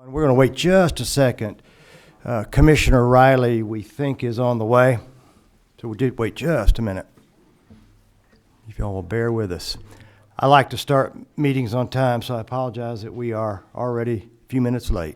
We're going to wait just a second. Commissioner Riley, we think, is on the way. So we did wait just a minute. If y'all will bear with us. I like to start meetings on time, so I apologize that we are already a few minutes late.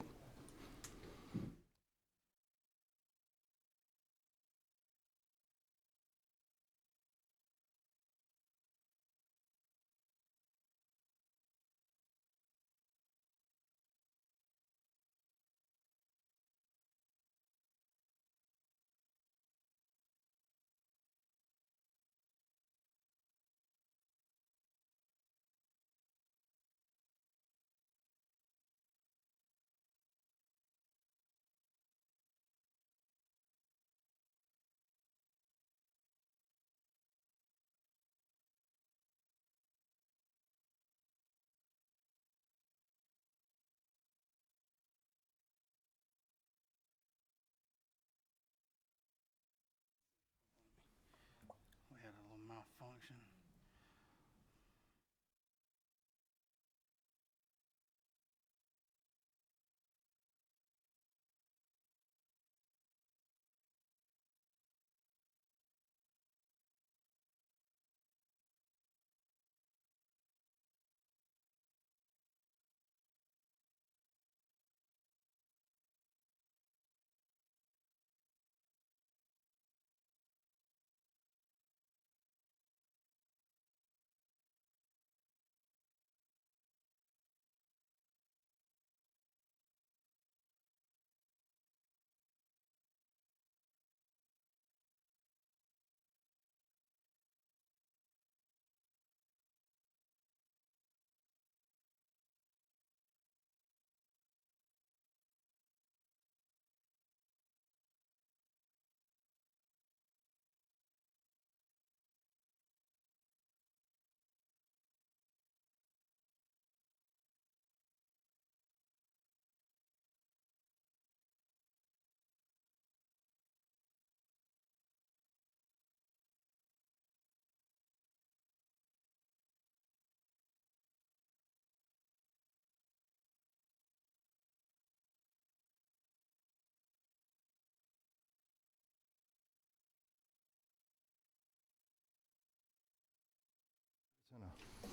We had a little malfunction.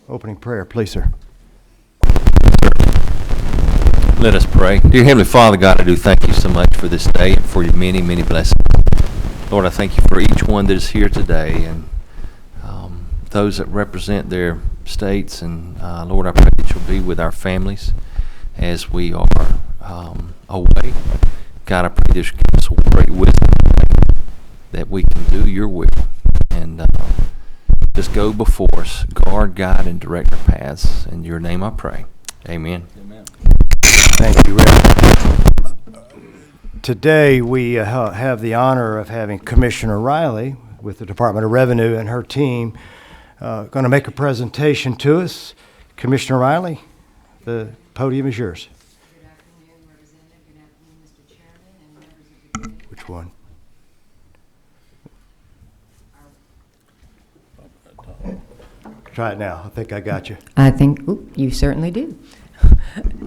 Opening prayer, please, sir. Let us pray. Dear Heavenly Father, God, I do thank you so much for this day and for your many, many blessings. Lord, I thank you for each one that is here today and those that represent their states. And Lord, I pray that you'll be with our families as we are away. God, I pray that you give us great wisdom that we can do your will. And just go before us, guard, guide, and direct our paths. In your name I pray. Amen. Amen. Thank you, Rick. Today we have the honor of having Commissioner Riley with the Department of Revenue and her team going to make a presentation to us. Commissioner Riley, the podium is yours. Good afternoon, Representative. Good afternoon, Mr. Chairman and members of the committee. Which one? Try it now. I think I got you. I think you certainly do.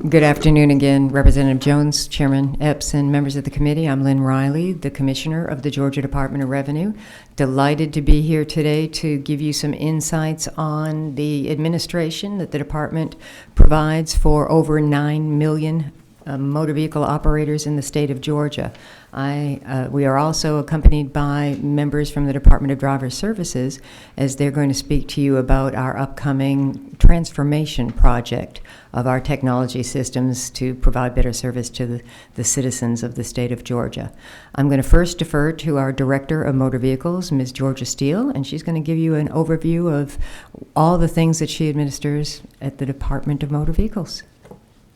Good afternoon again, Representative Jones, Chairman Epps, and members of the committee. I'm Lynn Riley, the Commissioner of the Georgia Department of Revenue. Delighted to be here today to give you some insights on the administration that the department provides for over 9 million motor vehicle operators in the state of Georgia. We are also accompanied by members from the Department of Driver Services as they're going to speak to you about our upcoming transformation project of our technology systems to provide better service to the citizens of the state of Georgia. I'm going to first defer to our Director of Motor Vehicles, Ms. Georgia Steele, and she's going to give you an overview of all the things that she administers at the Department of Motor Vehicles.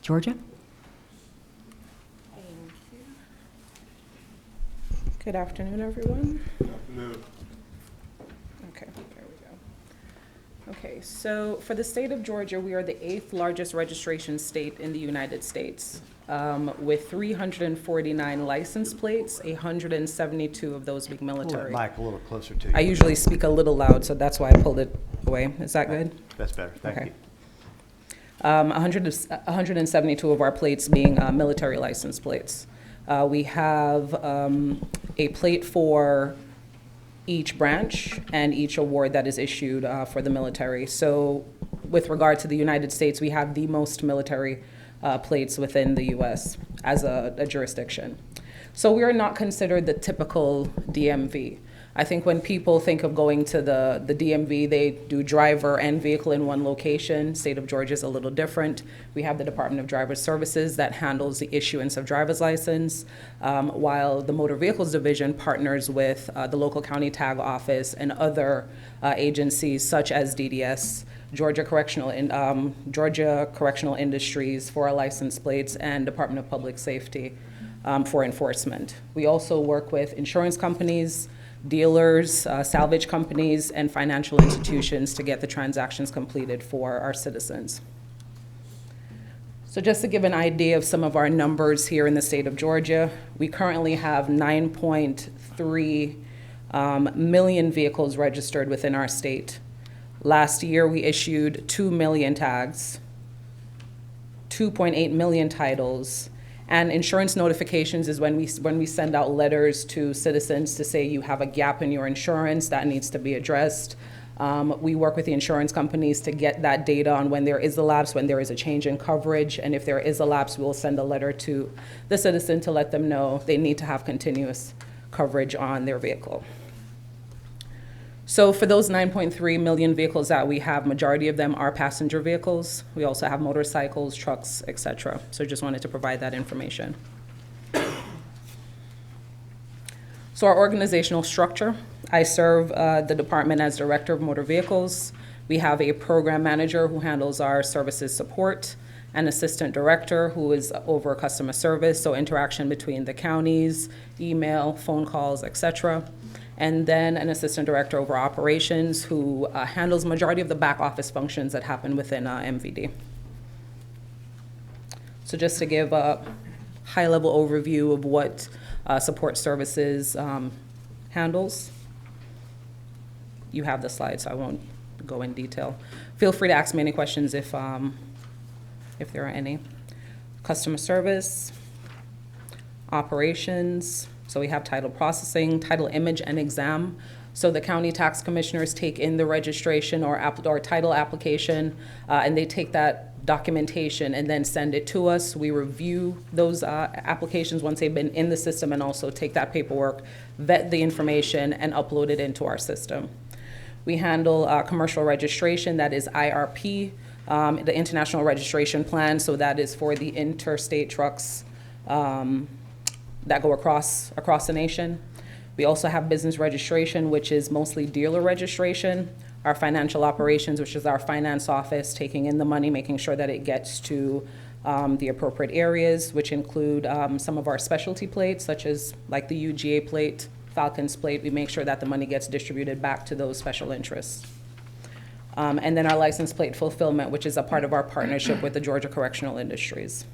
Georgia? Good afternoon, everyone. Good afternoon. Okay, there we go. Okay, so for the state of Georgia, we are the 8th largest registration state in the United States, with 349 license plates, 172 of those being Pull that military. mic a little closer to you. I usually speak a little loud, so that's why I pulled it away. Is that good? That's better. Thank Okay. you. 172 of our plates being military license plates. We have a plate for each branch and each award that is issued for the military. So with regard to the United States, we have the most military plates within the U.S. as a jurisdiction. So we are not considered the typical DMV. I think when people think of going to the DMV, they do driver and vehicle in one location. State of Georgia is a little different. We have the Department of Driver Services that handles the issuance of driver's license, while the Motor Vehicles Division partners with the local county tag office and other agencies such as DDS, Georgia Correctional Industries for our license plates, and Department of Public Safety for enforcement. We also work with insurance companies, dealers, salvage companies, and financial institutions to get the transactions completed for our citizens. So just to give an idea of some of our numbers here in the state of Georgia, we currently have 9.3 million vehicles registered within our state. Last year, we issued 2 million tags, 2.8 million titles, and insurance notifications is when we send out letters to citizens to say you have a gap in your insurance that needs to be addressed. We work with the insurance companies to get that data on when there is a lapse, when there is a change in coverage, and if there is a lapse, we'll send a letter to the citizen to let them know they need to have continuous coverage on their vehicle. So for those 9.3 million vehicles that we have, majority of them are passenger vehicles. We also have motorcycles, trucks, etc. So just wanted to provide that information. So our organizational structure, I serve the department as Director of Motor Vehicles. We have a program manager who handles our services support, an assistant director who is over customer service, so interaction between the counties, email, phone calls, etc. And then an assistant director over operations who handles majority of the back office functions that happen within MVD. So just to give a high-level overview of what support services handles. You have the slide, so I won't go in detail. Feel free to ask me any questions if there are any. Customer service, operations. So we have title processing, title image, and exam. So the county tax commissioners take in the registration or title application, and they take that documentation and then send it to us. We review those applications once they've been in the system and also take that paperwork, vet the information, and upload it into our system. We handle commercial registration, that is IRP, the International Registration Plan, so that is for the interstate trucks that go across the nation. We also have business registration, which is mostly dealer registration. Our financial operations, which is our finance office, taking in the money, making sure that it gets to the appropriate areas, which include some of our specialty plates, such as like the UGA plate, Falcons plate. We make sure that the money gets distributed back to those special interests. And then our license plate fulfillment, which is a part of our partnership with the Georgia Correctional Industries.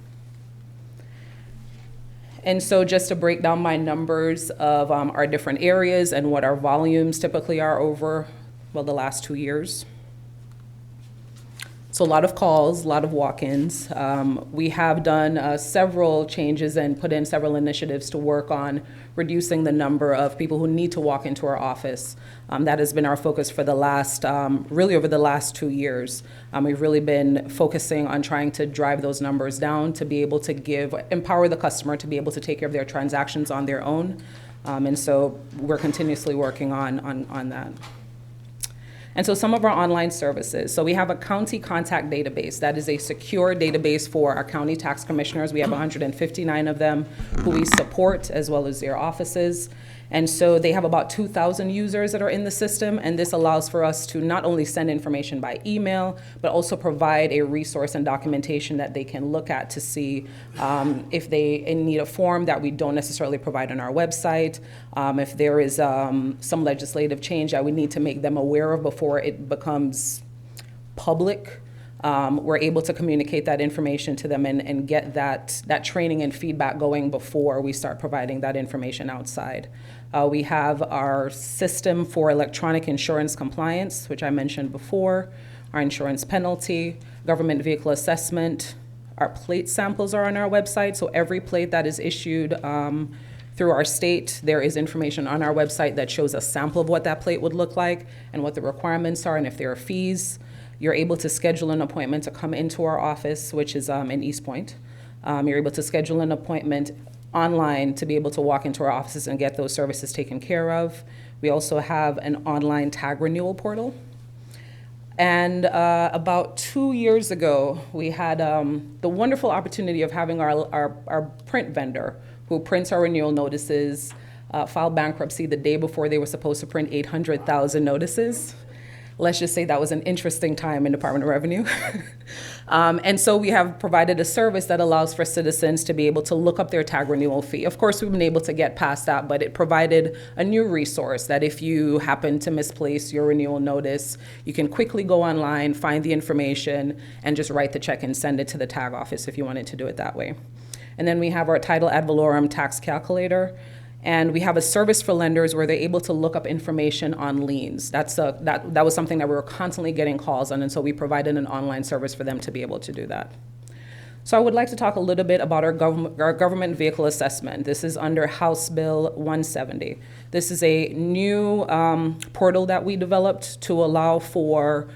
And so just to break down my numbers of our different areas and what our volumes typically are over, well, the last 2 years. So a lot of calls, a lot of walk-ins. We have done several changes and put in several initiatives to work on reducing the number of people who need to walk into our office. That has been our focus for the last, really over the last 2 years. We've really been focusing on trying to drive those numbers down to be able to empower the customer to be able to take care of their transactions on their own. And so we're continuously working on that. And so some of our online services. So we have a county contact database. That is a secure database for our county tax commissioners. We have 159 of them who we support, as well as their offices. And so they have about 2,000 users that are in the system, and this allows for us to not only send information by email, but also provide a resource and documentation that they can look at to see if they need a form that we don't necessarily provide on our website, if there is some legislative change that we need to make them aware of before it becomes public. We're able to communicate that information to them and get that training and feedback going before we start providing that information outside. We have our system for electronic insurance compliance, which I mentioned before. our insurance penalty, government vehicle assessment. Our plate samples are on our website, so every plate that is issued through our state, there is information on our website that shows a sample of what that plate would look like and what the requirements are and if there are fees. You're able to schedule an appointment to come into our office, which is in East Point. You're able to schedule an appointment online to be able to walk into our offices and get those services taken care of. We also have an online tag renewal portal. And about 2 years ago, we had the wonderful opportunity of having our print vendor, who prints our renewal notices, filed bankruptcy the day before they were supposed to print 800,000 notices. Let's just say that was an interesting time in Department of Revenue. And so we have provided a service that allows for citizens to be able to look up their tag renewal fee. Of course, we've been able to get past that, but it provided a new resource that if you happen to misplace your renewal notice, you can quickly go online, find the information, and just write the check and send it to the tag office if you wanted to do it that way. And then we have our title ad valorem tax calculator. And we have a service for lenders where they're able to look up information on liens. That was something that we were constantly getting calls on, and so we provided an online service for them to be able to do that. So I would like to talk a little bit about our government vehicle assessment. This is under House Bill 170. This is a new portal that we developed to allow for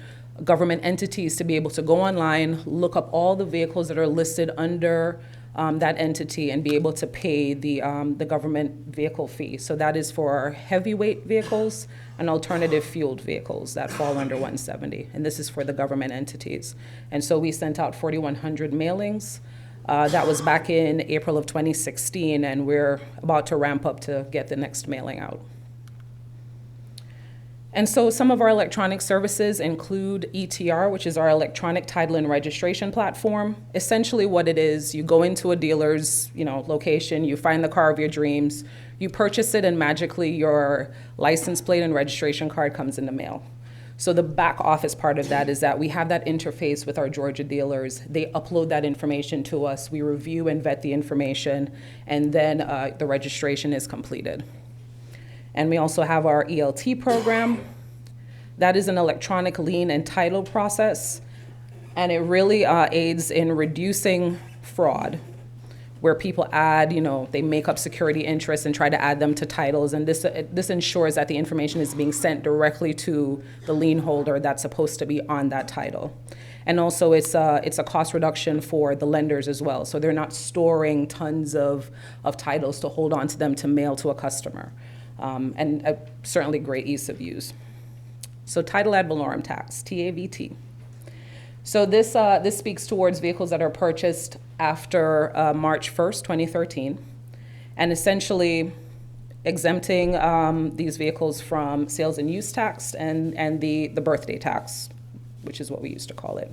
government entities to be able to go online, look up all the vehicles that are listed under that entity and be able to pay the government vehicle fee. So that is for heavyweight vehicles and alternative fueled vehicles that fall under 170. And this is for the government entities. And so we sent out 4,100 mailings. That was back in April of 2016, and we're about to ramp up to get the next mailing out. And so some of our electronic services include ETR, which is our electronic title and registration platform. Essentially what it is, you go into a dealer's location, you find the car of your dreams, you purchase it, and magically your license plate and registration card comes in the mail. So the back office part of that is that we have that interface with our Georgia dealers. They upload that information to us, we review and vet the information, and then the registration is completed. And we also have our ELT program. That is an electronic lien and title process, and it really aids in reducing fraud, where people add, they make up security interests and try to add them to titles, and this ensures that the information is being sent directly to the lien holder that's supposed to be on that title. And also it's a cost reduction for the lenders as well, so they're not storing tons of titles to hold on to them to mail to a customer. And certainly great ease of use. So title ad valorem tax, TAVT. So this speaks towards vehicles that are purchased after March 1st, 2013, and essentially exempting these vehicles from sales and use tax and the birthday tax, which is what we used to call it.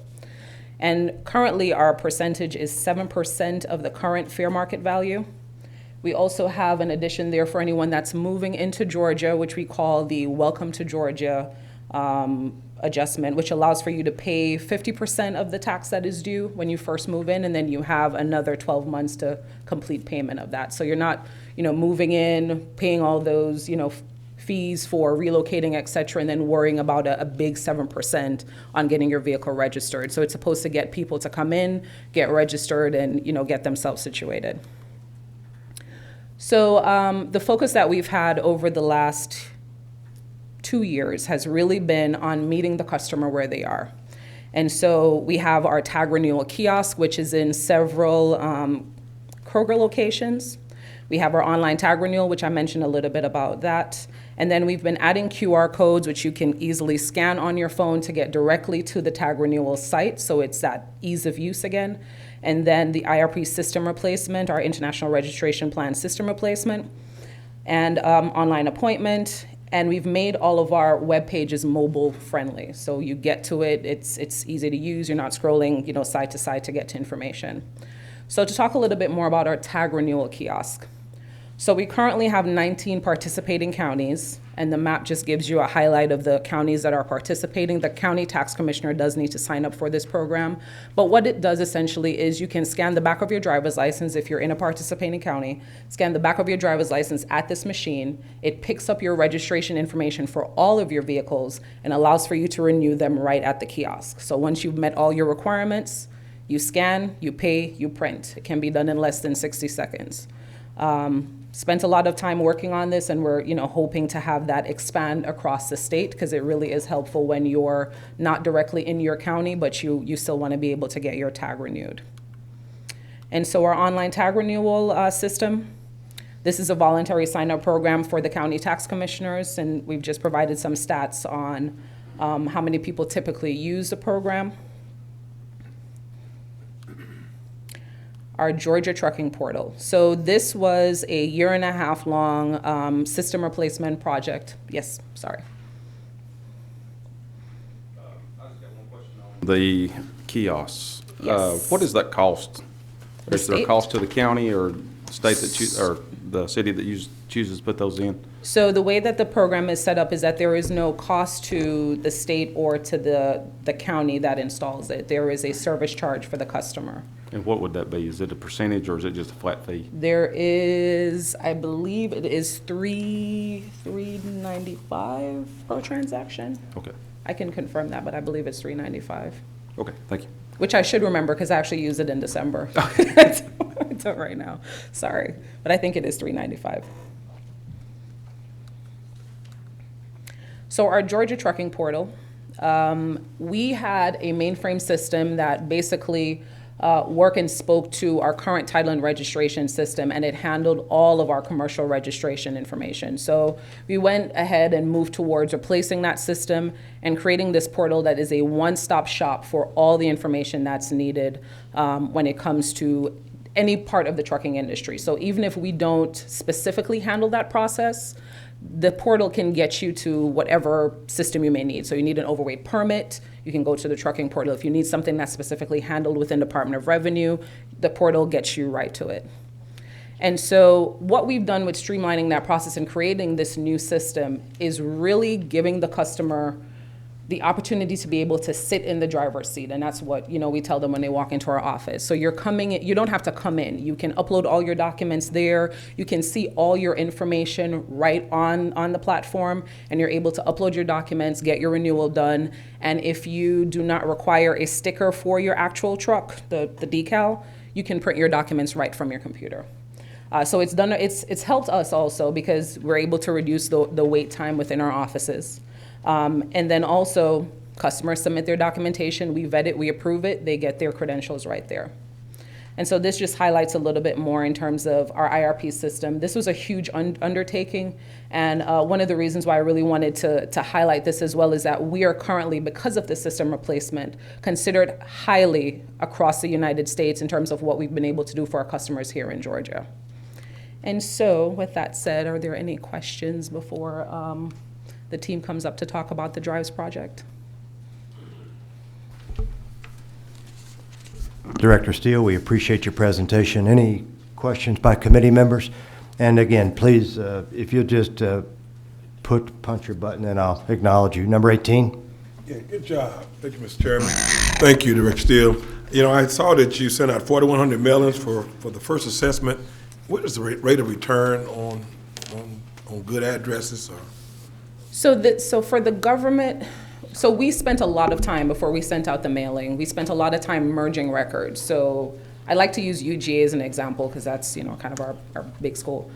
And currently our percentage is 7% of the current fair market value. We also have an addition there for anyone that's moving into Georgia, which we call the Welcome to Georgia adjustment, which allows for you to pay 50% of the tax that is due when you first move in, and then you have another 12 months to complete payment of that. So you're not, moving in, paying all those, fees for relocating, et cetera, and then worrying about a big 7% on getting your vehicle registered. So it's supposed to get people to come in, get registered, and, get themselves situated. So the focus that we've had over the last 2 years has really been on meeting the customer where they are. And so we have our tag renewal kiosk, which is in several Kroger locations. We have our online tag renewal, which I mentioned a little bit about that. And then we've been adding QR codes, which you can easily scan on your phone to get directly to the tag renewal site. So it's that ease of use again. And then the IRP system replacement, our International Registration Plan system replacement, and online appointment. And we've made all of our web pages mobile friendly. So you get to it, it's easy to use. You're not scrolling, side to side to get to information. So to talk a little bit more about our tag renewal kiosk. So we currently have 19 participating counties, and the map just gives you a highlight of the counties that are participating. The county tax commissioner does need to sign up for this program, but what it does essentially is you can scan the back of your driver's license if you're in a participating county, scan the back of your driver's license at this machine. It picks up your registration information for all of your vehicles and allows for you to renew them right at the kiosk. So once you've met all your requirements, you scan, you pay, you print. It can be done in less than 60 seconds. Spent a lot of time working on this, and we're hoping to have that expand across the state, because it really is helpful when you're not directly in your county, but you still want to be able to get your tag renewed. And so our online tag renewal system, this is a voluntary sign-up program for the county tax commissioners, and we've just provided some stats on how many people typically use the program. Our Georgia Trucking Portal. So this was a 1.5 year long system replacement project. Yes, sorry. I just got one question on the kiosks. Yes. What does that cost? The Is there a state? cost to the county or state that or the city that chooses to put those in? So the way that the program is set up is that there is no cost to the state or to the county that installs it. There is a service charge for the customer. And what would that be? Is it a percentage or is it just a flat fee? There is, I believe it is $3.95 per transaction. Okay. I can confirm that, but I believe it's $3.95. Okay, thank you. Which I should remember, because I actually used it in December. I don't right now, sorry. But I think it is $3.95. So our Georgia Trucking Portal, we had a mainframe system that basically worked and spoke to our current title and registration system, and it handled all of our commercial registration information. So we went ahead and moved towards replacing that system and creating this portal that is a one-stop shop for all the information that's needed when it comes to any part of the trucking industry. So even if we don't specifically handle that process, the portal can get you to whatever system you may need. So you need an overweight permit, you can go to the trucking portal. If you need something that's specifically handled within Department of Revenue, the portal gets you right to it. And so what we've done with streamlining that process and creating this new system is really giving the customer the opportunity to be able to sit in the driver's seat. And that's what, we tell them when they walk into our office. So you're coming in, you don't have to come in. You can upload all your documents there. You can see all your information right on the platform, and you're able to upload your documents, get your renewal done. And if you do not require a sticker for your actual truck, the decal, you can print your documents right from your computer. So it's helped us also, because we're able to reduce the wait time within our offices. And then also, customers submit their documentation, we vet it, we approve it, they get their credentials right there. And so this just highlights a little bit more in terms of our IRP system. This was a huge undertaking, and one of the reasons why I really wanted to highlight this as well is that we are currently, because of the system replacement, considered highly across the United States in terms of what we've been able to do for our customers here in Georgia. And so, with that said, are there any questions before the team comes up to talk about the Drives project? Director Steele, we appreciate your presentation. Any questions by committee members? And again, please, if you'll just punch your button, and I'll acknowledge you. Number 18. Yeah, good job. Thank you, Mr. Chairman. Thank you, Director Steele. I saw that you sent out 4,100 mailings for the first assessment. What is the rate of return on good addresses? So for the government, so we spent a lot of time before we sent out the mailing. We spent a lot of time merging records. So I like to use UGA as an example, because that's kind of our big school.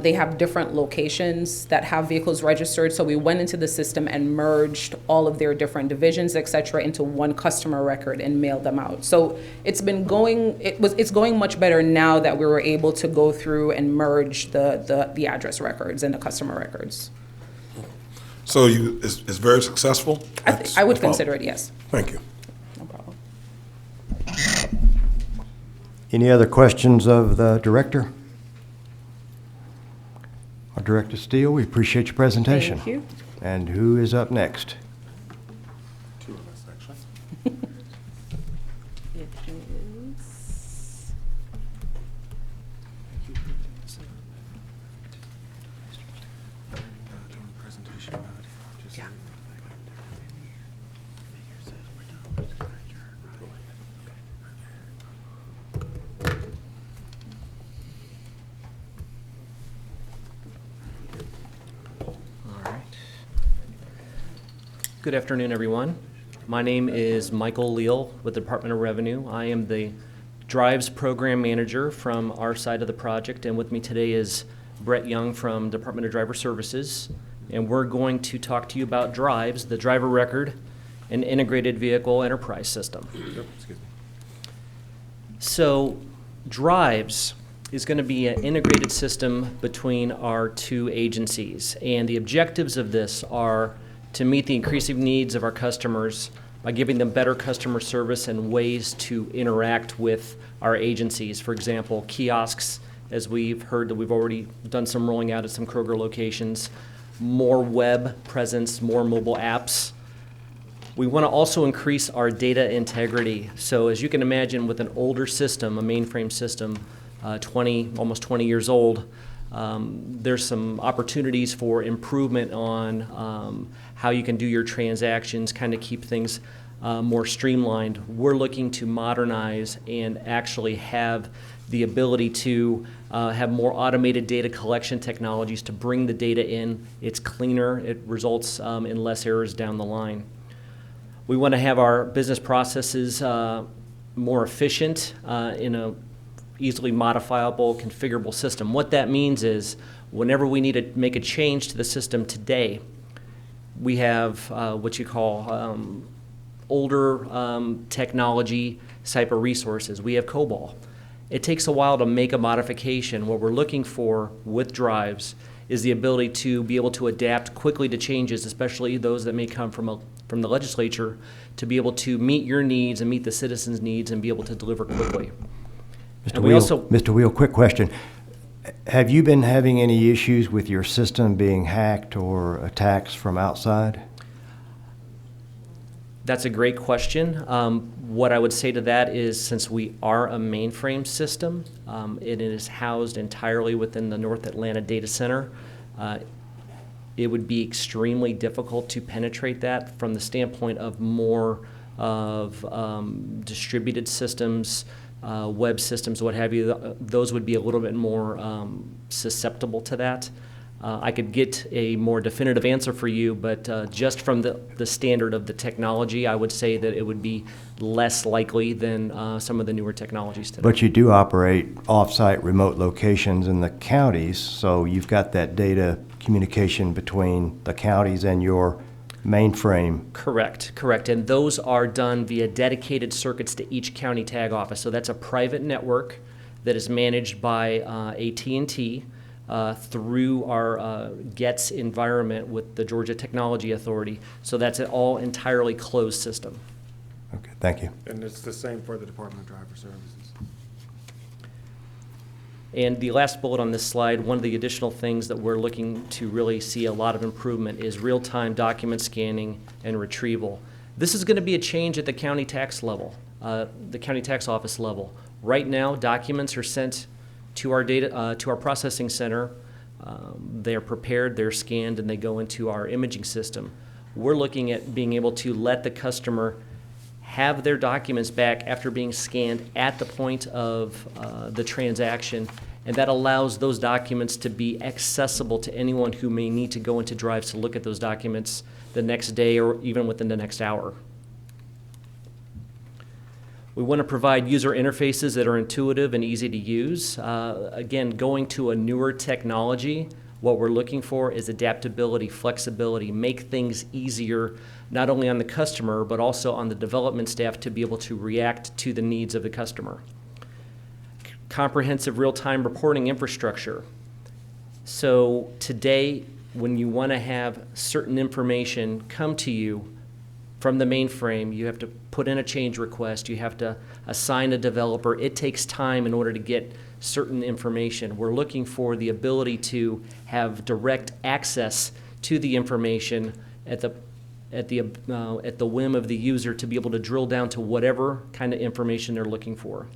They have different locations that have vehicles registered. So we went into the system and merged all of their different divisions, et cetera, into one customer record and mailed them out. So it's going much better now that we were able to go through and merge the address records and the customer records. So it's very successful? I would consider it, yes. Thank you. No problem. Any other questions of the director? Our Director Steele, we appreciate your presentation. Thank you. And who is up next? Two of us, actually. It is Good afternoon, everyone. My name is Michael Leal with the Department of Revenue. I am the Drives Program Manager from our side of the project, and with me today is Brett Young from Department of Driver Services. And we're going to talk to you about Drives, the driver record, and integrated vehicle enterprise system. So Drives is going to be an integrated system between our two agencies. And the objectives of this are to meet the increasing needs of our customers by giving them better customer service and ways to interact with our agencies. For example, kiosks, as we've heard that we've already done some rolling out at some Kroger locations, more web presence, more mobile apps. We want to also increase our data integrity. So as you can imagine, with an older system, a mainframe system, almost 20 years old, there's some opportunities for improvement on how you can do your transactions, kind of keep things more streamlined. We're looking to modernize and actually have the ability to have more automated data collection technologies to bring the data in. It's cleaner, it results in less errors down the line. We want to have our business processes more efficient in a easily modifiable, configurable system. What that means is whenever we need to make a change to the system today, we have what you call older technology type of resources. We have COBOL. It takes a while to make a modification. What we're looking for with Drives is the ability to be able to adapt quickly to changes, especially those that may come from the legislature, to be able to meet your needs and meet the citizens' needs and be able to deliver quickly. Mr. Wheel, quick question. Have you been having any issues with your system being hacked or attacks from outside? That's a great question. What I would say to that is, since we are a mainframe system, it is housed entirely within the North Atlanta data center. It would be extremely difficult to penetrate that from the standpoint of more of distributed systems, web systems, what have you. Those would be a little bit more susceptible to that. I could get a more definitive answer for you, but just from the standard of the technology, I would say that it would be less likely than some of the newer technologies today. But you do operate off-site remote locations in the counties, so you've got that data communication between the counties and your mainframe. Correct. And those are done via dedicated circuits to each county tag office. So that's a private network that is managed by AT&T through our GETS environment with the Georgia Technology Authority. So that's an all entirely closed system. Okay, thank you. And it's the same for the Department of Driver Services. And the last bullet on this slide, one of the additional things that we're looking to really see a lot of improvement is real-time document scanning and retrieval. This is going to be a change at the county tax level, the county tax office level. Right now, documents are sent to our to our processing center. They are prepared, they're scanned, and they go into our imaging system. We're looking at being able to let the customer have their documents back after being scanned at the point of the transaction, and that allows those documents to be accessible to anyone who may need to go into Drives to look at those documents the next day or even within the next hour. We want to provide user interfaces that are intuitive and easy to use. Again, going to a newer technology, what we're looking for is adaptability, flexibility, make things easier, not only on the customer, but also on the development staff to be able to react to the needs of the customer. Comprehensive real-time reporting infrastructure. So today, when you want to have certain information come to you from the mainframe, you have to put in a change request, you have to assign a developer. It takes time in order to get certain information. We're looking for the ability to have direct access to the information at the whim of the user to be able to drill down to whatever kind of information they're looking for.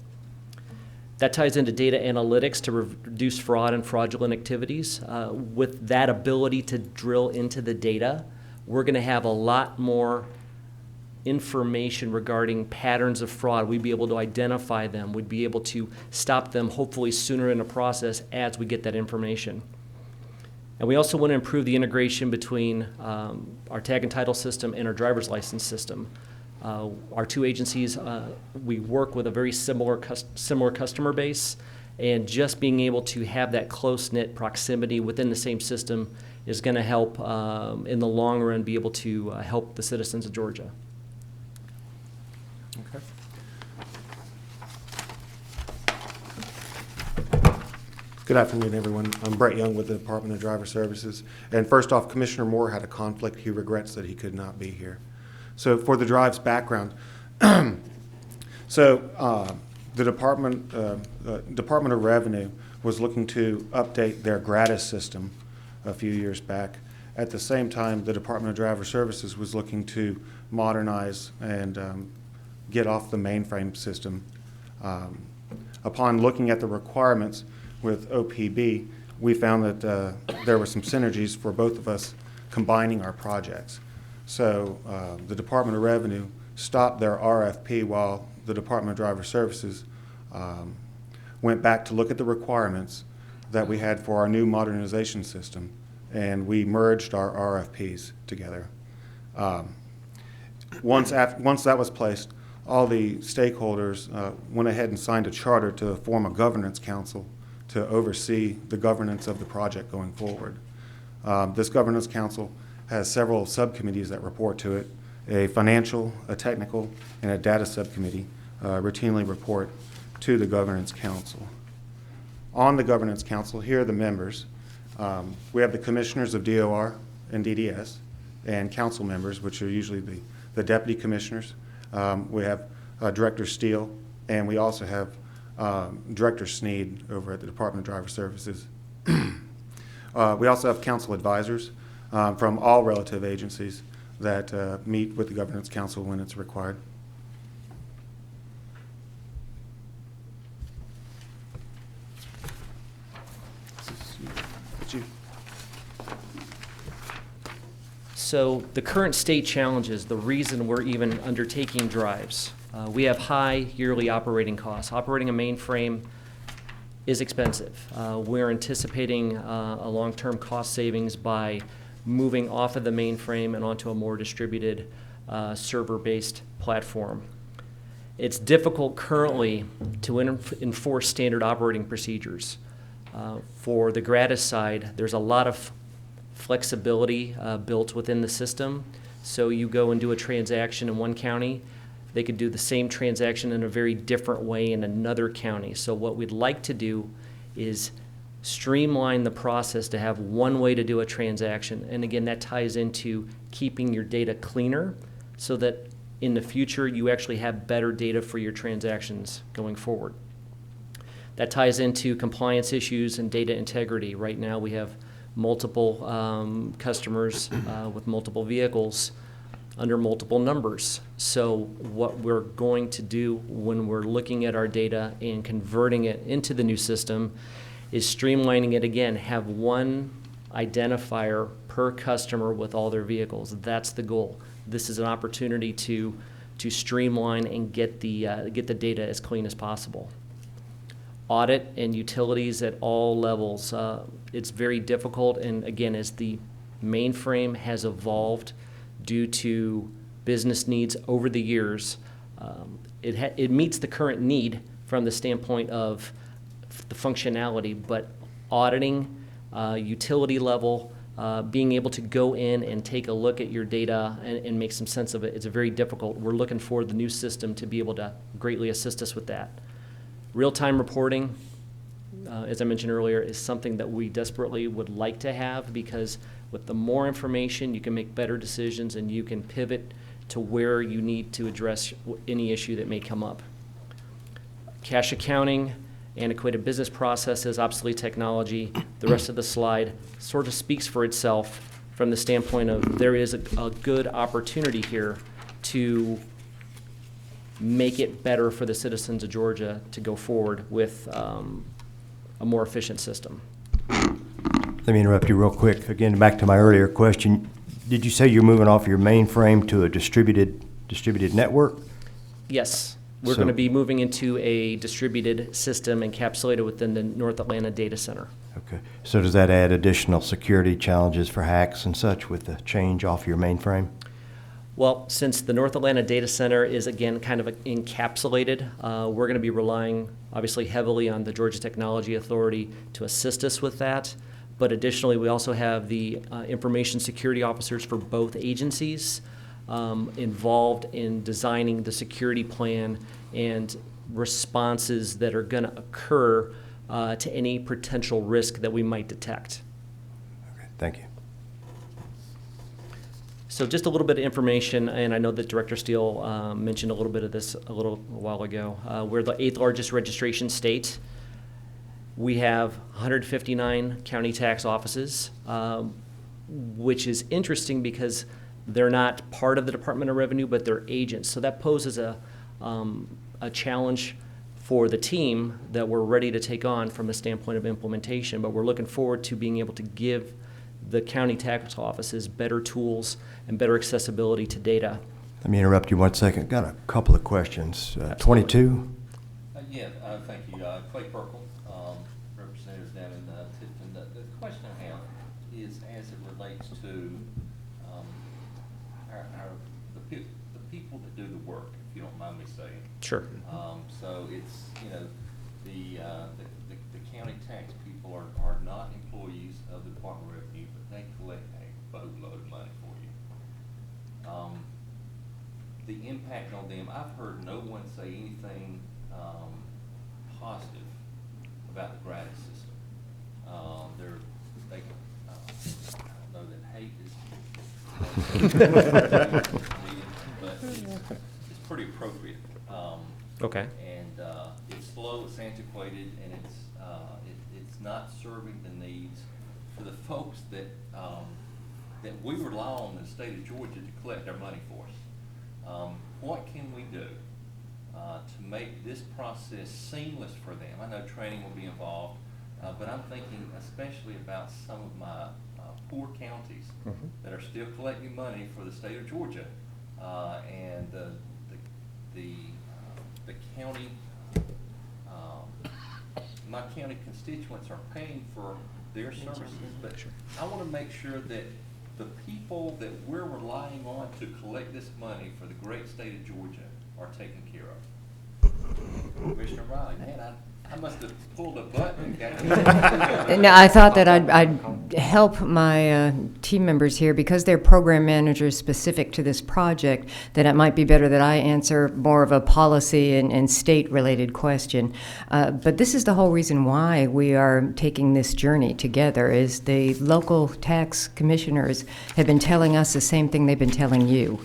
That ties into data analytics to reduce fraud and fraudulent activities. With that ability to drill into the data, we're going to have a lot more information regarding patterns of fraud. We'd be able to identify them. We'd be able to stop them hopefully sooner in the process as we get that information. And we also want to improve the integration between our tag and title system and our driver's license system. Our two agencies, we work with a very similar customer base, and just being able to have that close-knit proximity within the same system is going to help, in the long run, be able to help the citizens of Georgia. Okay. Good afternoon, everyone. I'm Brett Young with the Department of Driver Services. And first off, Commissioner Moore had a conflict. He regrets that he could not be here. So for the drive's background, the Department of Revenue was looking to update their gratis system a few years back. At the same time, the Department of Driver Services was looking to modernize and get off the mainframe system. Upon looking at the requirements with OPB, we found that there were some synergies for both of us combining our projects. So the Department of Revenue stopped their RFP while the Department of Driver Services went back to look at the requirements that we had for our new modernization system, and we merged our RFPs together. Once that was placed, all the stakeholders went ahead and signed a charter to form a governance council to oversee the governance of the project going forward. This governance council has several subcommittees that report to it. A financial, a technical, and a data subcommittee routinely report to the governance council. On the governance council, here are the members. We have the commissioners of DOR and DDS, and council members, which are usually the deputy commissioners. We have Director Steele, and we also have Director Sneed over at the Department of Driver Services. We also have council advisors from all relative agencies that meet with the Governance Council when it's required. So the current state challenges, the reason we're even undertaking drives. We have high yearly operating costs. Operating a mainframe is expensive. We're anticipating a long-term cost savings by moving off of the mainframe and onto a more distributed server-based platform. It's difficult currently to enforce standard operating procedures. For the gratis side, there's a lot of flexibility built within the system. So you go and do a transaction in one county, they could do the same transaction in a very different way in another county. So what we'd like to do is streamline the process to have one way to do a transaction. And again, that ties into keeping your data cleaner so that in the future you actually have better data for your transactions going forward. That ties into compliance issues and data integrity. Right now we have multiple customers with multiple vehicles under multiple numbers. So what we're going to do when we're looking at our data and converting it into the new system is streamlining it again, have one identifier per customer with all their vehicles. That's the goal. This is an opportunity to streamline and get the data as clean as possible. Audit and utilities at all levels. It's very difficult, and again, as the mainframe has evolved due to business needs over the years, it meets the current need from the standpoint of the functionality, but auditing, utility level, being able to go in and take a look at your data and make some sense of it, it's very difficult. We're looking for the new system to be able to greatly assist us with that. Real-time reporting, as I mentioned earlier, is something that we desperately would like to have, because with the more information, you can make better decisions and you can pivot to where you need to address any issue that may come up. Cash accounting, antiquated business processes, obsolete technology, the rest of the slide sort of speaks for itself from the standpoint of there is a good opportunity here to make it better for the citizens of Georgia to go forward with a more efficient system. Let me interrupt you real quick. Again, back to my earlier question. Did you say you're moving off your mainframe to a distributed network? Yes. We're So- going to be moving into a distributed system encapsulated within the North Atlanta data center. Okay. So does that add additional security challenges for hacks and such with the change off your mainframe? Well, since the North Atlanta data center is, again, kind of encapsulated, we're going to be relying, obviously, heavily on the Georgia Technology Authority to assist us with that. But additionally, we also have the information security officers for both agencies involved in designing the security plan and responses that are going to occur to any potential risk that we might detect. Okay, thank you. So just a little bit of information, and I know that Director Steele mentioned a little bit of this a little while ago. We're the 8th largest registration state. We have 159 county tax offices, which is interesting because they're not part of the Department of Revenue, but they're agents. So that poses a challenge for the team that we're ready to take on from the standpoint of implementation. But we're looking forward to being able to give the county tax offices better tools and better accessibility to data. Let me interrupt you 1 second. Got a couple of questions. 22? Thank you. Clay Perkle, representatives down in Tifton. The question I have is as it relates to the people that do the work, if you don't mind me saying. Sure. So it's, the county tax people are not employees of the Department of Revenue, but they collect a boatload of money for you. The impact on them, I've heard no one say anything positive about the gratis system. I know that hate is, but it's pretty appropriate. Okay. And it's slow, it's antiquated, and it's not serving the needs for the folks that we rely on in the state of Georgia to collect our money for us. What can we do to make this process seamless for them? I know training will be involved, but I'm thinking especially about some of my poor counties that are still collecting money for the state of Georgia, and the county, my county constituents are paying for their services, but I want to make sure that the people that we're relying on to collect this money for the great state of Georgia are taken care of. Commissioner Riley, man, I must have pulled a button. No, I thought that I'd help my team members here because they're program managers specific to this project, that it might be better that I answer more of a policy and state-related question. But this is the whole reason why we are taking this journey together, is the local tax commissioners have been telling us the same thing they've been telling you.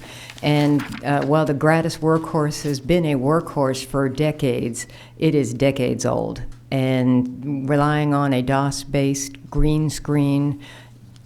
And while the gratis workhorse has been a workhorse for decades, it is decades old. And relying on a DOS-based green screen,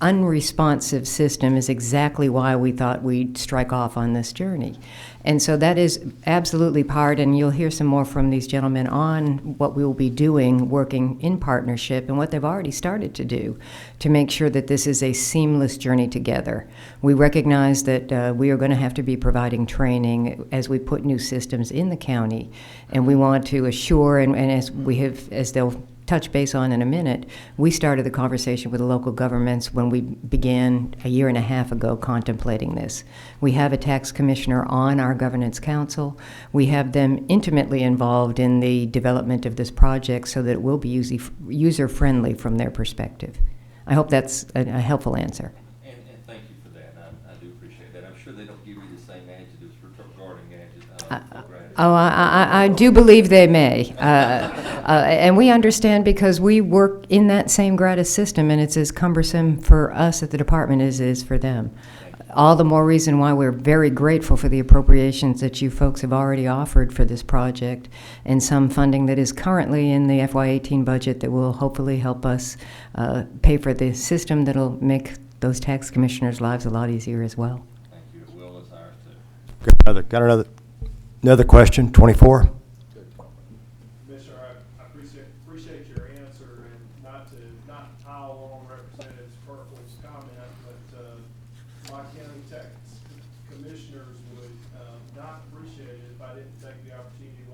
unresponsive system is exactly why we thought we'd strike off on this journey. And so that is absolutely part, and you'll hear some more from these gentlemen on what we will be doing, working in partnership, and what they've already started to do to make sure that this is a seamless journey together. We recognize that we are going to have to be providing training as we put new systems in the county, and we want to assure, and as they'll touch base on in a minute, we started the conversation with the local governments when we began a year and a half ago contemplating this. We have a tax commissioner on our governance council. We have them intimately involved in the development of this project so that it will be user-friendly from their perspective. I hope that's a helpful answer. And thank you for that. I do appreciate that. I'm sure they don't give you the same adjectives regarding I do believe they may. And we understand because we work in that same gratis system, and it's as cumbersome for us at the department as it is for them. All the more reason why we're very grateful for the appropriations that you folks have already offered for this project, and some funding that is currently in the FY18 budget that will hopefully help us pay for the system that'll make those tax commissioners' lives a lot easier as well. Thank you. It will as ours too. Got another question, 24? Commissioner, I appreciate your answer, and not pile on Representative Perkle's comment, but my county tax commissioners would not appreciate it if I didn't take the opportunity to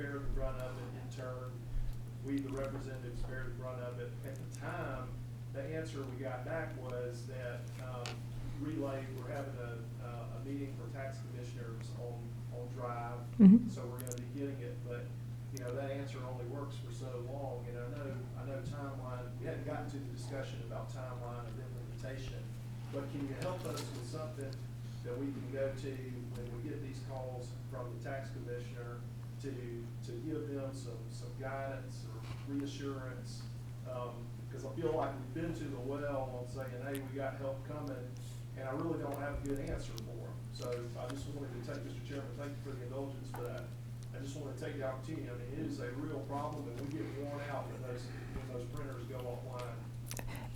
bear the brunt of it in turn. We, the representatives, bear the brunt of it. At the time, the answer we got back was that Relay, we're having a meeting for tax commissioners on Drive, so we're going to be getting it. But you know, that answer only works for so long. And I know timeline. We hadn't gotten to the discussion about timeline of implementation. But can you help us with something that we can go to when we get these calls from the tax commissioner to give them some guidance or reassurance? Because I feel like we've been to the well on saying, hey, we got help coming, and I really don't have a good answer for them. So I just wanted to take, Mr. Chairman, thank you for the indulgence for that. I just want to take the opportunity. I mean, it is a real problem, and we get worn out when those printers go offline.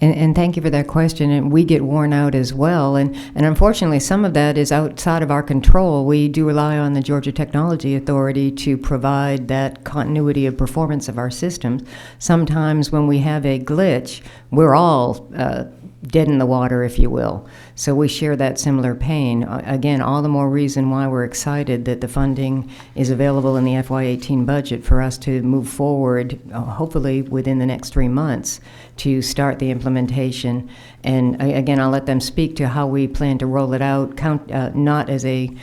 And thank you for that question. And we get worn out as well. And unfortunately, some of that is outside of our control. We do rely on the Georgia Technology Authority to provide that continuity of performance of our systems. Sometimes when we have a glitch, we're all dead in the water, if you will. So we share that similar pain. Again, all the more reason why we're excited that the funding is available in the FY18 budget for us to move forward, hopefully within the next 3 months, to start the implementation. And again, I'll let them speak to how we plan to roll it out, not as a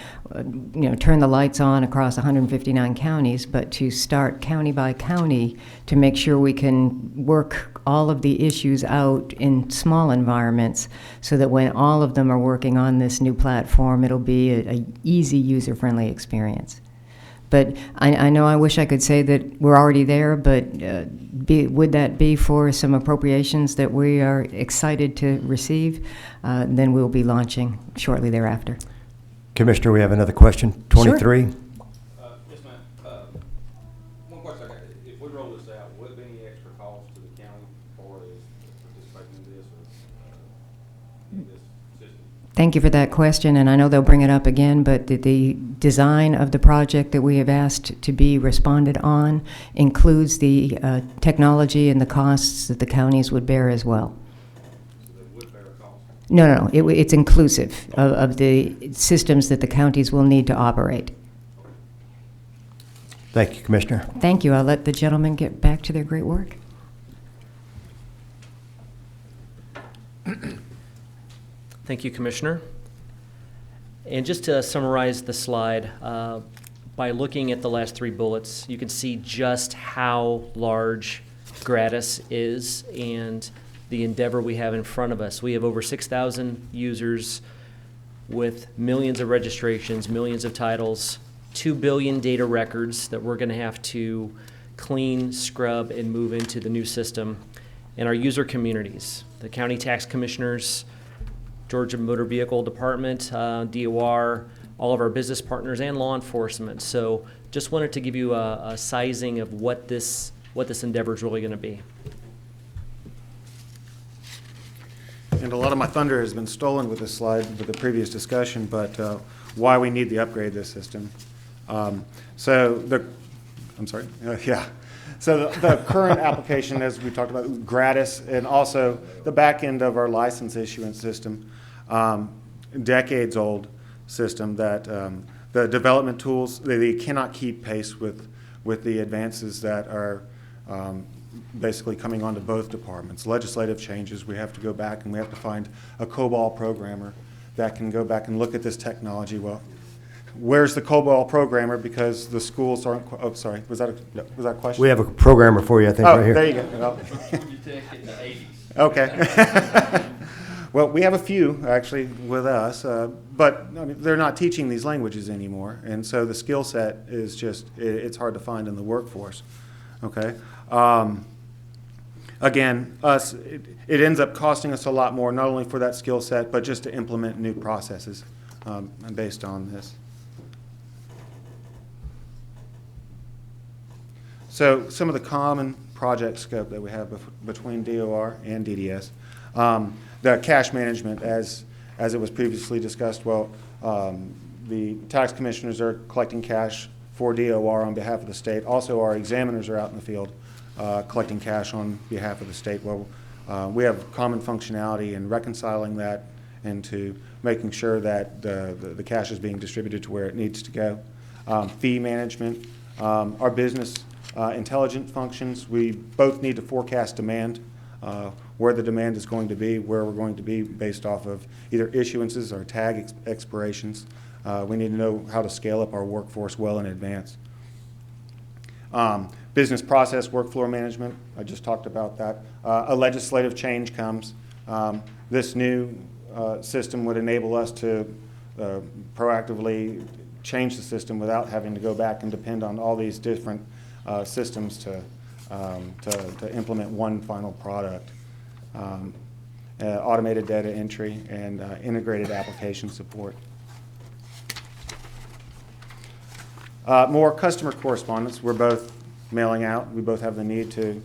turn the lights on across 159 counties, but to start county by county to make sure we can work all of the issues out in small environments so that when all of them are working on this new platform, it'll be an easy, user-friendly experience. But I know I wish I could say that we're already there, but would that be for some appropriations that we are excited to receive? Then we'll be launching shortly thereafter. Commissioner, we have another question. 23. Yes, ma'am. One question I got. If we roll this out, will it be any extra cost to the county for participating in this or in this system? Thank you for that question, and I know they'll bring it up again, but the design of the project that we have asked to be responded on includes the technology and the costs that the counties would bear as well. No. It's inclusive of the systems that the counties will need to operate. Thank you, Commissioner. Thank you. I'll let the gentlemen get back to their great work. Thank you, Commissioner. And just to summarize the slide, by looking at the last 3 bullets, you can see just how large Gratis is and the endeavor we have in front of us. We have over 6,000 users with millions of registrations, millions of titles, 2 billion data records that we're going to have to clean, scrub, and move into the new system. And our user communities, the county tax commissioners, Georgia Motor Vehicle Department, DOR, all of our business partners, and law enforcement. So just wanted to give you a sizing of what this endeavor is really going to be. And a lot of my thunder has been stolen with this slide with the previous discussion, but why we need to upgrade this system. So the current application, as we talked about, Gratis, and also the back end of our license issuance system, decades old system that the development tools, they cannot keep pace with the advances that are basically coming onto both departments. Legislative changes, we have to go back and we have to find a COBOL programmer that can go back and look at this technology. Well, where's the COBOL programmer? Because the schools aren't. Oh, sorry. Was that a question? We have a programmer for you, I think, right here. There you go. Okay. Well, we have a few actually with us, but I mean, they're not teaching these languages anymore, and so the skill set is just it's hard to find in the workforce. Okay. Again, it ends up costing us a lot more, not only for that skill set, but just to implement new processes based on this. So some of the common project scope that we have between DOR and DDS. The cash management, as it was previously discussed, well, the tax commissioners are collecting cash for DOR on behalf of the state. Also, our examiners are out in the field collecting cash on behalf of the state. Well, we have common functionality in reconciling that into making sure that the cash is being distributed to where it needs to go. Fee management, Our business intelligence functions, we both need to forecast demand, where the demand is going to be, where we're going to be based off of either issuances or tag expirations. We need to know how to scale up our workforce well in advance. Business process workflow management, I just talked about that. A legislative change comes. This new system would enable us to proactively change the system without having to go back and depend on all these different systems to implement one final product. Automated data entry and integrated application support. More customer correspondence. We're both mailing out. We both have the need to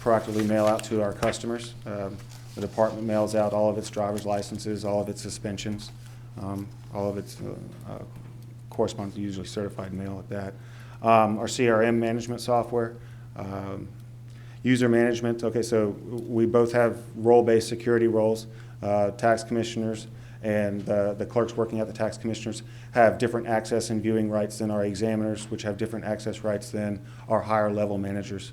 proactively mail out to our customers. The department mails out all of its driver's licenses, all of its suspensions, all of its correspondence, usually certified mail at that. Our CRM management software. User management. Okay, so we both have role-based security roles. Tax commissioners and the clerks working at the tax commissioners have different access and viewing rights than our examiners, which have different access rights than our higher level managers.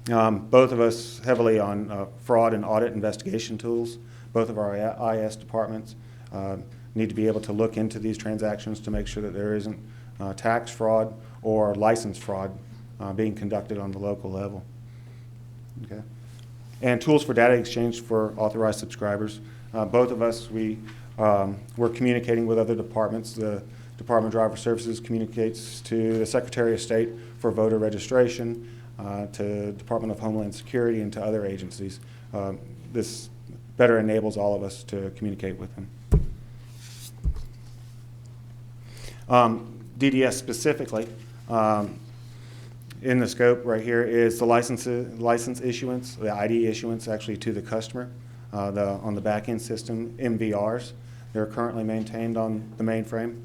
Both of us heavily on fraud and audit investigation tools. Both of our IS departments need to be able to look into these transactions to make sure that there isn't tax fraud or license fraud being conducted on the local level. Okay. And tools for data exchange for authorized subscribers. Both of us, we're communicating with other departments. The Department of Driver Services communicates to the Secretary of State for voter registration, to Department of Homeland Security, and to other agencies. This better enables all of us to communicate with them. DDS specifically, in the scope right here is the license issuance, the ID issuance actually to the customer. On the back-end system, MVRs. They're currently maintained on the mainframe.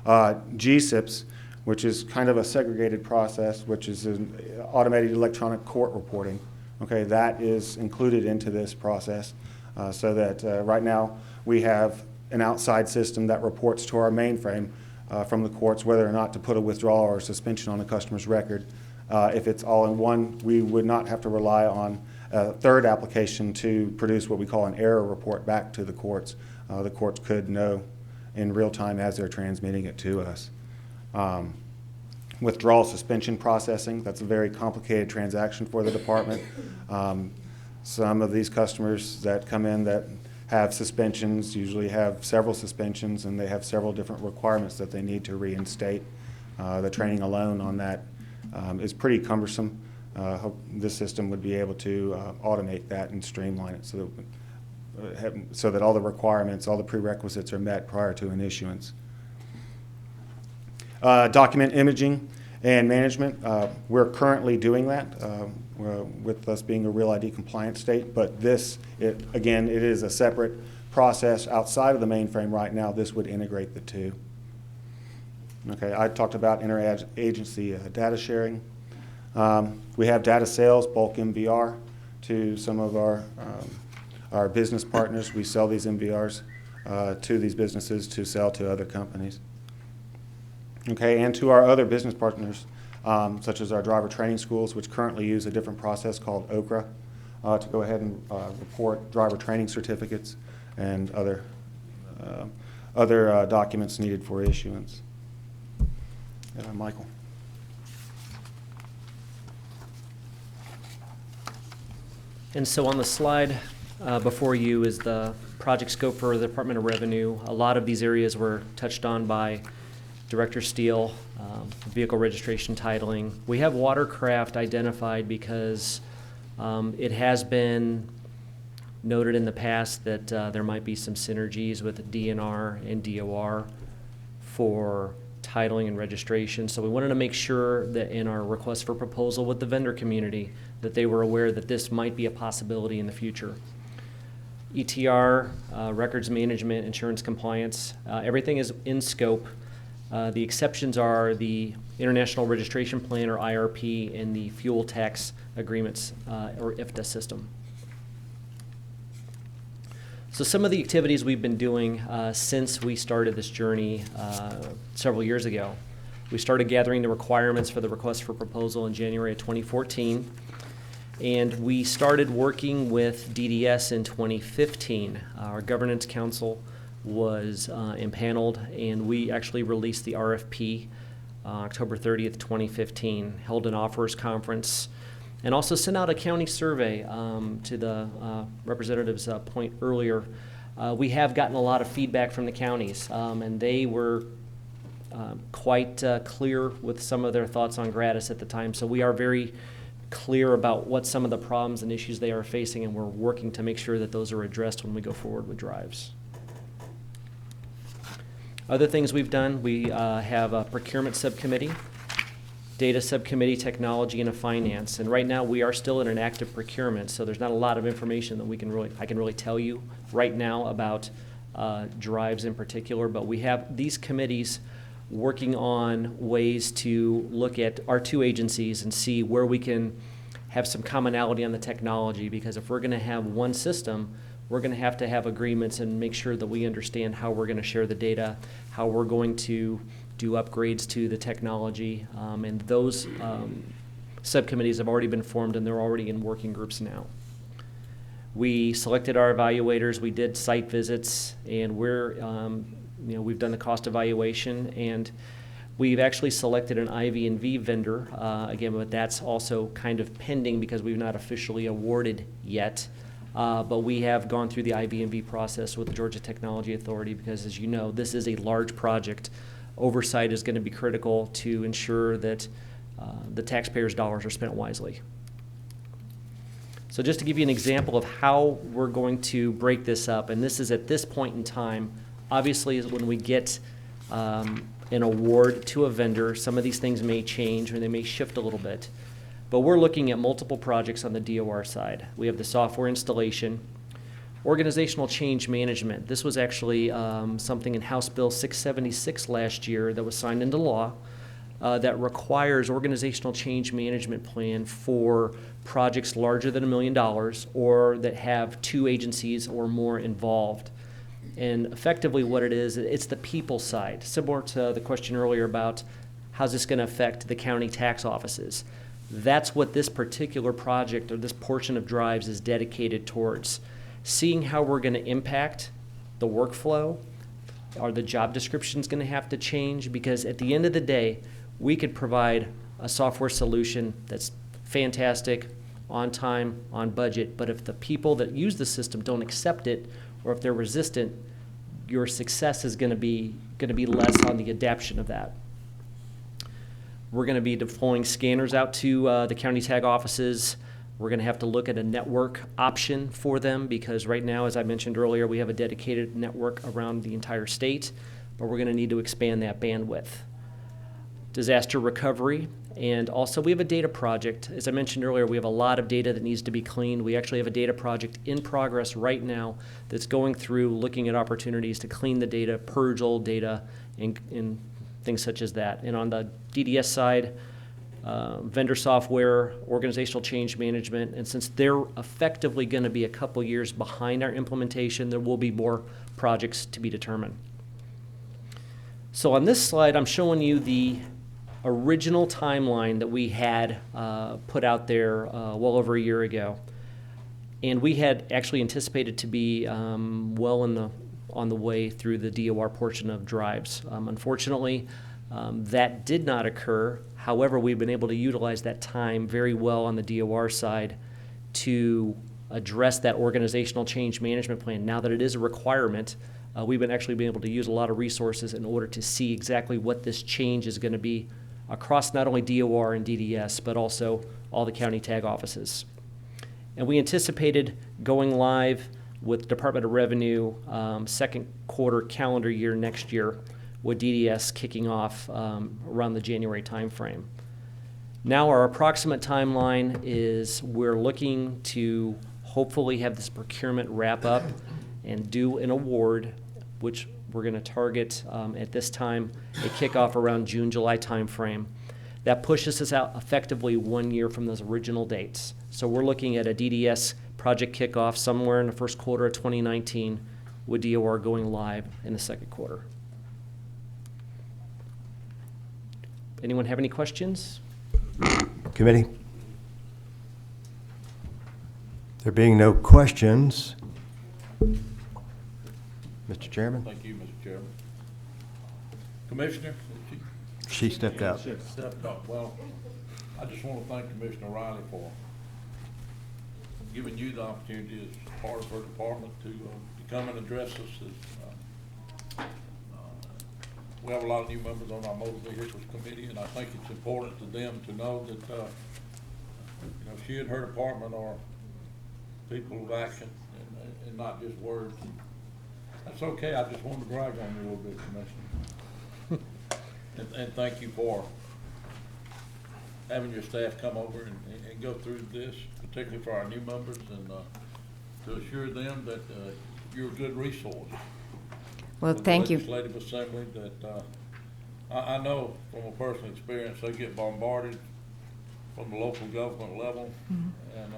GSIPs, which is kind of a segregated process, which is an automated electronic court reporting. Okay, that is included into this process so that right now we have an outside system that reports to our mainframe from the courts whether or not to put a withdrawal or suspension on a customer's record. If it's all in one, we would not have to rely on a third application to produce what we call an error report back to the courts. The courts could know in real time as they're transmitting it to us. Withdrawal suspension processing, that's a very complicated transaction for the department. Some of these customers that come in that have suspensions usually have several suspensions and they have several different requirements that they need to reinstate. The training alone on that is pretty cumbersome. Hope this system would be able to automate that and streamline it so that all the requirements, all the prerequisites are met prior to an issuance. Document imaging and management. We're currently doing that with us being a Real ID compliant state, but again, it is a separate process outside of the mainframe right now. This would integrate the two. Okay, I talked about interagency data sharing. We have data sales, bulk MVR, to some of our business partners. We sell these MVRs to these businesses to sell to other companies. Okay, and to our other business partners, such as our driver training schools, which currently use a different process called OCRA to go ahead and report driver training certificates and other documents needed for issuance. Michael. And so on the slide before you is the project scope for the Department of Revenue. A lot of these areas were touched on by Director Steele, vehicle registration titling. We have watercraft identified because it has been noted in the past that there might be some synergies with DNR and DOR for titling and registration. So we wanted to make sure that in our request for proposal with the vendor community that they were aware that this might be a possibility in the future. ETR, records management, insurance compliance, everything is in scope. The exceptions are the International Registration Plan, or IRP, and the fuel tax agreements, or IFTA system. So some of the activities we've been doing since we started this journey several years ago. We started gathering the requirements for the request for proposal in January of 2014. And we started working with DDS in 2015. Our governance council was impaneled, and we actually released the RFP October 30th, 2015, held an offers conference, and also sent out a county survey to the representative's point earlier. We have gotten a lot of feedback from the counties, and they were quite clear with some of their thoughts on Gratis at the time. So we are very clear about what some of the problems and issues they are facing, and we're working to make sure that those are addressed when we go forward with Drives. Other things we've done, we have a procurement subcommittee, data subcommittee, technology, and a finance. And right now we are still in an active procurement, so there's not a lot of information that I can really tell you right now about Drives in particular, but we have these committees working on ways to look at our two agencies and see where we can have some commonality on the technology, because if we're going to have one system, we're going to have agreements and make sure that we understand how we're going to share the data, how we're going to do upgrades to the technology, and those subcommittees have already been formed and they're already in working groups now. We selected our evaluators, we did site visits, and we've done the cost evaluation, and we've actually selected an IV&V vendor, again, but that's also kind of pending because we've not officially awarded yet. But we have gone through the IV&V process with the Georgia Technology Authority because, as you know, this is a large project. Oversight is going to be critical to ensure that the taxpayers' dollars are spent wisely. So just to give you an example of how we're going to break this up, and this is at this point in time, obviously is when we get an award to a vendor, some of these things may change or they may shift a little bit. But we're looking at multiple projects on the DOR side. We have the software installation, organizational change management. This was actually something in House Bill 676 last year that was signed into law that requires organizational change management plan for projects larger than $1 million or that have two agencies or more involved. And effectively what it is, it's the people side, similar to the question earlier about how's this going to affect the county tax offices. That's what this particular project or this portion of Drives is dedicated towards. Seeing how we're going to impact the workflow. Are the job descriptions going to have to change? Because at the end of the day, we could provide a software solution that's fantastic, on time, on budget, but if the people that use the system don't accept it, or if they're resistant, your success is going to be less on the adaption of that. We're going to be deploying scanners out to the county tag offices. We're going to have to look at a network option for them because right now, as I mentioned earlier, we have a dedicated network around the entire state, but we're going to need to expand that bandwidth. Disaster recovery, and also we have a data project. As I mentioned earlier, we have a lot of data that needs to be cleaned. We actually have a data project in progress right now that's going through looking at opportunities to clean the data, purge old data, and things such as that. And on the DDS side, vendor software, organizational change management, and since they're effectively going to be a couple years behind our implementation, there will be more projects to be determined. So on this slide, I'm showing you the original timeline that we had put out there well over a year ago. And we had actually anticipated to be well on the way through the DOR portion of Drives. Unfortunately, that did not occur. However, we've been able to utilize that time very well on the DOR side to address that organizational change management plan. Now that it is a requirement, we've been able to use a lot of resources in order to see exactly what this change is going to be across not only DOR and DDS, but also all the county tag offices. And we anticipated going live with Department of Revenue second quarter calendar year next year, with DDS kicking off around the January timeframe. Now our approximate timeline is we're looking to hopefully have this procurement wrap up and do an award, which we're going to target at this time a kickoff around June, July timeframe. That pushes us out effectively 1 year from those original dates. So we're looking at a DDS project kickoff somewhere in the first quarter of 2019 with DOR going live in the second quarter. Anyone have any questions? Committee? There being no questions, Mr. Chairman, Thank you, Mr. Chairman. Commissioner? she stepped out. Stepped up. Well, I just want to thank Commissioner Riley for giving you the opportunity as part of her department to come and address us. We have a lot of new members on our motor vehicles committee, and I think it's important to them to know that, she and her department are people of action and not just words. That's okay. I just wanted to brag on you a little bit, Commissioner. And thank you for having your staff come over and go through this, particularly for our new members, and to assure them that you're a good resource. Well, for the thank you. Legislative Assembly, that I know from a personal experience, they get bombarded from the local government level, and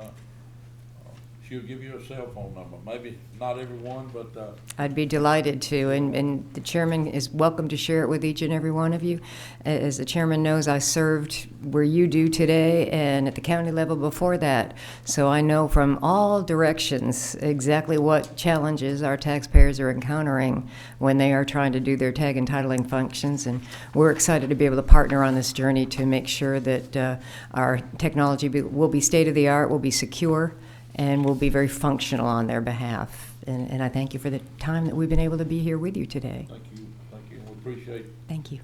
she'll give you a cell phone number. Maybe not everyone, but I'd be delighted to, and the chairman is welcome to share it with each and every one of you. As the chairman knows, I served where you do today and at the county level before that, so I know from all directions exactly what challenges our taxpayers are encountering when they are trying to do their tag and titling functions, and we're excited to be able to partner on this journey to make sure that our technology will be state-of-the-art, will be secure, and will be very functional on their behalf. And I thank you for the time that we've been able to be here with you today. thank you. We appreciate Thank you.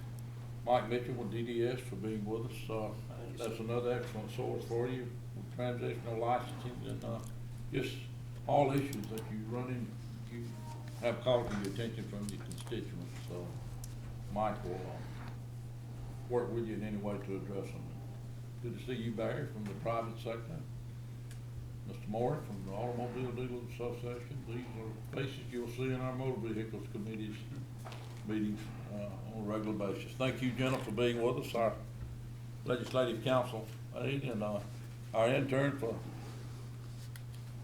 Mike Mitchell with DDS for being with us. That's another excellent source for you with transitional licensing and just all issues that you run in, you have called to your attention from your constituents. So Mike will work with you in any way to address them. Good to see you, Barry, from the private sector. Mr. Moore from the Automobile Dealers Association. These are faces you'll see in our motor vehicles committees meetings on a regular basis. Thank you, Jenna, for being with us, our legislative council aide, and our intern for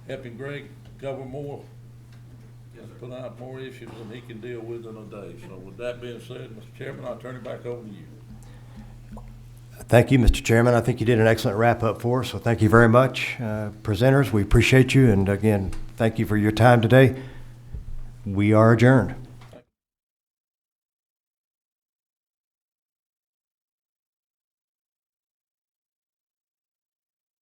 helping Greg cover more, put out more issues than he can deal with in a day. So with that being said, Mr. Chairman, I'll turn it back over to you. Thank you, Mr. Chairman. I think you did an excellent wrap-up for us, so thank you very much. Presenters, we appreciate you, and again, thank you for your time today. We are adjourned.